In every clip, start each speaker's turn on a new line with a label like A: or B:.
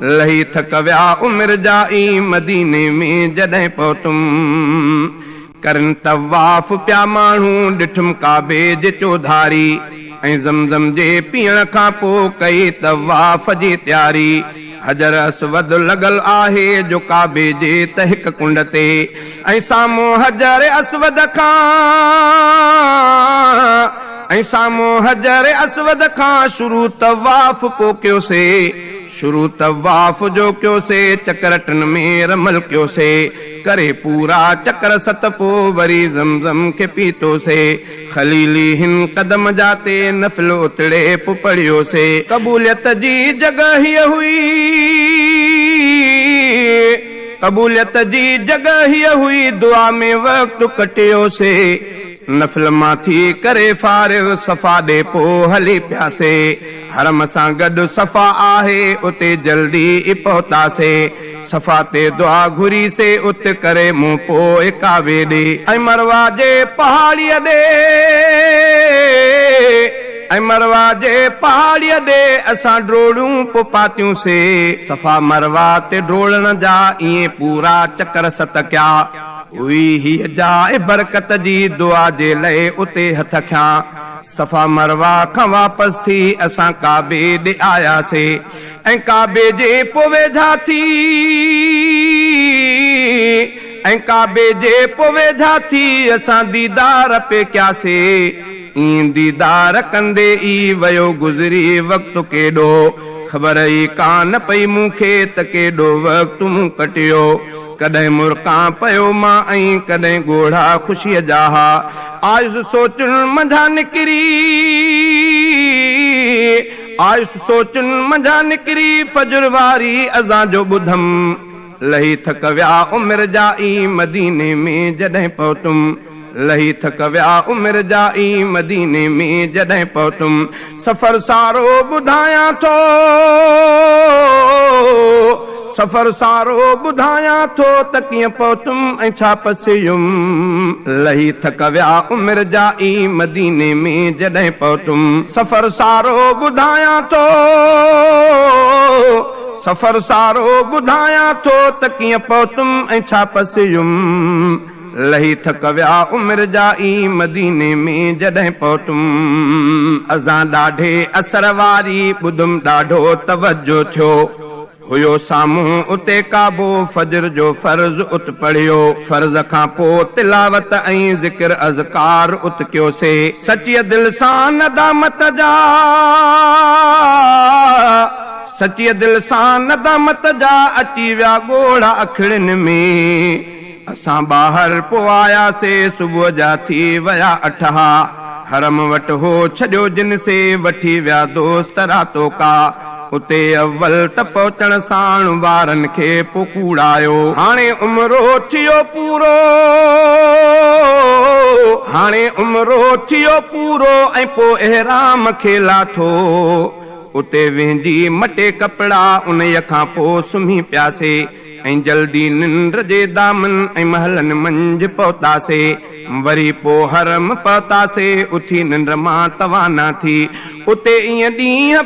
A: लही थक विया उमिर जा ई मदीने में जॾहिं पहुतुम करन तवाफ पिया माण्हू ॾिठुम काबे जे चौधारी ऐं ज़मज़म जे पीअण खां पोइ कई तवाफ जी तयारी हजर असवद लगल आहे जो काबे जे तहिक कुंड ते ऐं साम्हूं हजर असवद खां शुरू तवाफ पोकियोसे शुरू तवाफ जो क्योसे चकरटन में रमल क्योसे करे पूरा चकर सत पो वरी ज़मज़म के पीतो से खलीली हिन कदम जाते नफिल उतड़े पढ़ियो से कबूलियत जी जगह ही हुई कबूलियत जी जगह ही हुई दुआ में वक्त कटियो से नफिल माथी करे फारिग सफ़ा दे पो हली प्यासे हरम सां गॾु सफ़ा आहे उते जल्दी पहुतासे सफ़ा ते दुआ घुरी से उत करे मुंह पोइ काबे ॾे ऐं मरवा जे पहाड़ीअ ॾे असां ड्रोड़ियूं पो पातियूं से सफ़ा मरवा ते ड्रोड़ण जा ईअं पूरा चकर सत कया हुई ही जाए बरकत जी दुआ जे लए उते हथ खया सफ़ा मरवा खां वापस थी असां काबे ॾे आयासे ऐं काबे जे पोइ वेझा थी असां दीदार पे कयासे ईं दीदार कंदे ई वयो गुज़री वक़्तु केॾो ख़बर ई कान पई मूंखे त केॾो वक़्तु मूं कटियो कॾहिं मुर्कां पयो मां ऐं कॾहिं ॻोढ़ा ख़ुशीअ जा आयुस सोचुन मंझां निकिरी फजर वारी अज़ां जो ॿुधम लही थक विया उमिर जा ई मदीने में जॾहिं पहुतुम लही थक विया उमिर जा ई मदीने में जॾहिं पहुतुम सफ़र सारो ॿुधायां थो त कीअं पहुतुम ऐं छा पसियुम लही थक विया उमिर जा ई मदीने में जॾहिं पहुतुम सफ़र सारो ॿुधायां थो त कीअं पहुतुम ऐं छा पसियुम लही थक विया उमिर जा ई मदीने में जॾहिं पहुतुम अज़ां ॾाढे असर वारी ॿुधुम ॾाढो तवजो थियो हुयो साम्हूं उते काबो फजर जो फर्ज़ उत पढ़ियो फर्ज़ खां पोइ तिलावत ऐं ज़िक्र अज़कार उत कयोसे सच्चीअ दिल सां नदामत जा अची विया ॻोढ़ा अखिड़िन में असां ॿाहिरि पोइ आयासे सुबुह जा थी विया 8 हरम वटि हो छॾियो जिन से वठी विया दोस्त रातो का उते अव्वल त पहुचण साण वारनि खे पुकूड़ायो हाणे उमिरो थियो पूरो ऐं पोइ एहराम खे लाथो उते वेंदी मटे कपिड़ा उन्हीअ खां पोइ सुम्ही पियासे ऐं जल्दी निंड जे दामन ऐं महलनि मंझि पहुतासे वरी पोइ हरम पहुतासे उथी निंड मां तवाना थी उते ईअं ॾींहं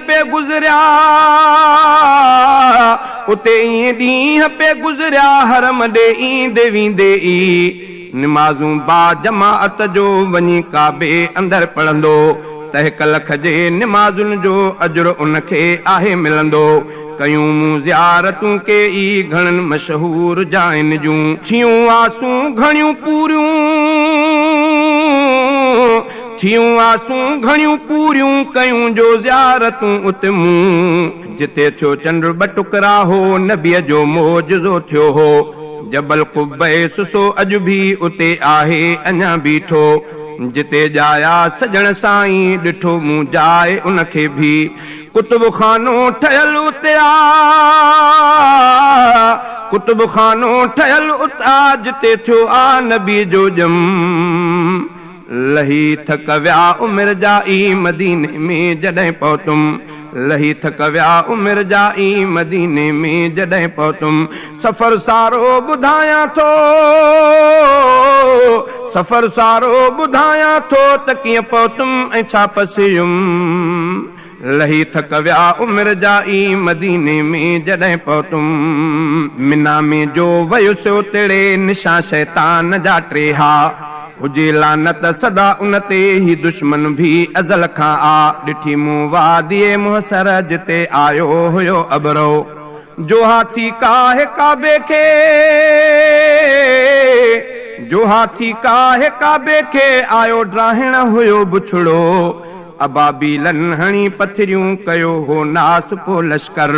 A: पे गुज़रिया हरम ॾे ईंदे वींदे ई निमाज़ूं बा जमाअत जो वञी काबे अंदरि पढ़ंदो तहिक लख जे निमाज़ुनि जो अजर उनखे आहे मिलंदो कयूं मूं ज़ियारतूं के ई घणनि मशहूर जाइन जूं थियूं आसूं घणियूं पूरियूं कयूं जो ज़ियारतूं उतमूं जिते थियो चंड ॿ टुकरा हो नबीअ जो मोजज़ो थियो हो जबल कुबैस सो अॼु बि उते आहे अञा बीठो जिते जाया सजण साईं ॾिठो मूं जाए उनखे भी कुतुब खानो ठहियल उता जिते थियो आ नबी जो जम लही थक विया उमिर जा ई मदीने में जॾहिं पहुतुम लही थक विया उमिर जा ई मदीने में जॾहिं पहुतुम सफ़र सारो ॿुधायां थो त कीअं पहुतुम ऐं छा पसियुम लही थक विया उमिरि जा ई मदीने में जॾहिं पहुतुम मिना में जो वयुसि उतड़े निशा शैतान जा टेहा हुजे लानत सदा उन ते ही दुश्मन भी अज़ल खां आ ॾिठी मूं वादीअ मुहसर जिते आयो हुयो अबरो जो हाथी काहे काबे खे जो हाथी काहे काबे खे आयो ड्राहिण हुयो बुछड़ो अबाबीलन हणी पथरियूं कयो हो नास पो लश्कर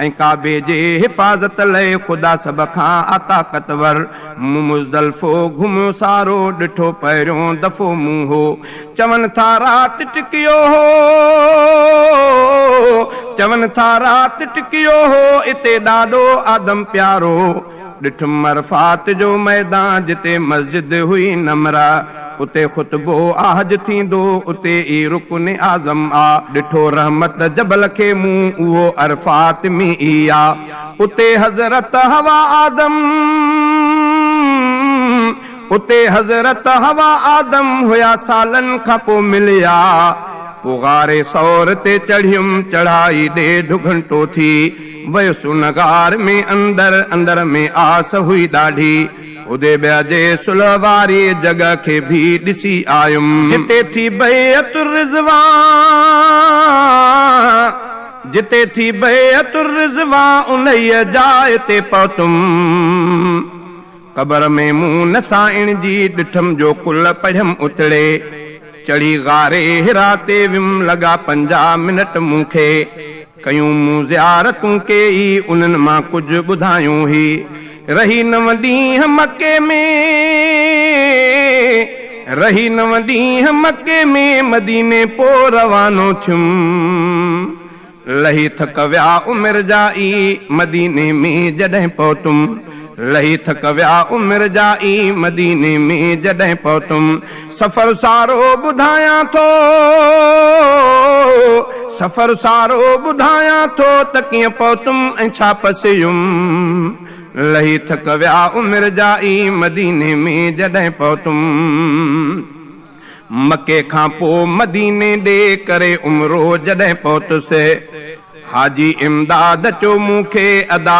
A: ऐं काबे जे हिफ़ाज़त लाइ ख़ुदा सभ खां ताक़तवर मूं मुज़दलिफ़ो घुमियो सारो ॾिठो पहिरियों दफ़ो मूं हो चवनि था राति टिकियो हो चवनि था राति टिकियो हो इते ॾाढो आदम प्यारो ॾिठुमि अरफात जो मैदान जिते मस्जिद हुई नमरा उते ख़ुतबो आहज थींदो उते ई रुकन आज़म आ ॾिठो रहमत जबल खे मूं उहो अरफात में ई आ उते हज़रत हवा आदम उते हज़रत हवा आदम हुया सालनि खां पोइ मिलिया पोइ गारे सौर ते चढ़ियुमि चढ़ाई ॾेढ घंटो थी वयुसि उन गार में अंदर में आस हुई ॾाढी उदे ॿिया जे सुलह वारी जॻह खे भी ॾिसी आयुमि जिते थी बैअतुर रिज़वान जिते थी बैअतुर रिज़वान उन्हीअ जाइ ते पहुतुमि क़बर में मूं नसाइण जी ॾिठमि जो कुल पढ़ियमि उतड़े चढ़ी गारे हिरा ते वियुमि लॻा 50 मिनट मूंखे कयूं मूं ज़ियारतूं के ई उन्हनि मां कुझु ॿुधायूं ही रही 9 ॾींहं मके में मदीने पो रवानो थियुमि लही थक विया उमिरि जा ई मदीने में जॾहिं पहुतुमि लही थक विया उमिरि जा ई मदीने में जॾहिं पहुतुमि सफ़र सारो ॿुधायां थो सफ़र सारो ॿुधायां थो त कीअं पहुतुमि ऐं छा पसियुमि लही थक विया उमिरि जा ई मदीने में जॾहिं पहुतुमि मके खां पोइ मदीने ॾे करे उमिरो जॾहिं पहुतुसि हाजी इमदाद चो मूंखे अदा